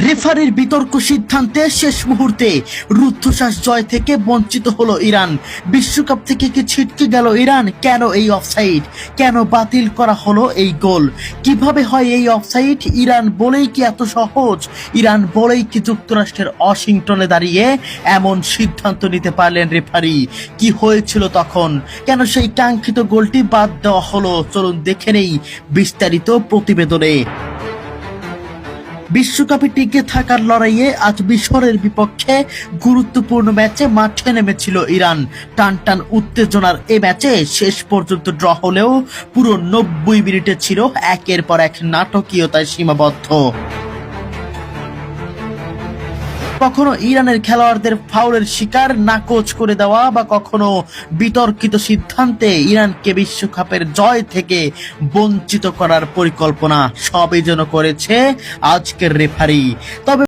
রেফারির বিতর্ক সিদ্ধান্তে শেষ মুহূর্তে রুদ্ধশ্বাস জয় থেকে বঞ্চিত হলো ইরান। বিশ্বকাপ থেকে কি ছিটকে গেল ইরান? কেন এই অফসাইড? কেন বাতিল করা হলো এই গোল? কিভাবে হয় এই অফসাইড? ইরান বলেই কি এত সহজ? ইরান বলেই কি যুক্তরাষ্ট্রের ওয়াশিংটনে দাঁড়িয়ে এমন সিদ্ধান্ত নিতে পারলেন রেফারি? কি হয়েছিল তখন? কেন সেই কাঙ্ক্ষিত গোলটি বাদ দেওয়া হলো? চলুন দেখে নেই বিস্তারিত প্রতিবেদনে। বিশ্বকাপে টিকে থাকার লড়াইয়ে আজ মিশরের বিপক্ষে গুরুত্বপূর্ণ ম্যাচে মাঠে নেমেছিল ইরান। টান উত্তেজনার এ ম্যাচে শেষ পর্যন্ত ড্র হলেও পুরো 90 মিনিটে ছিল একের পর এক নাটকীয়তায় সীমাবদ্ধ। কখনো ইরানের খেলোয়াড়দের ফাউলের শিকার নাকচ করে দেওয়া, বা কখনো বিতর্কিত সিদ্ধান্তে ইরানকে বিশ্বকাপের জয় থেকে বঞ্চিত করার পরিকল্পনা, সবই যেন করেছে আজকের রেফারি। তবে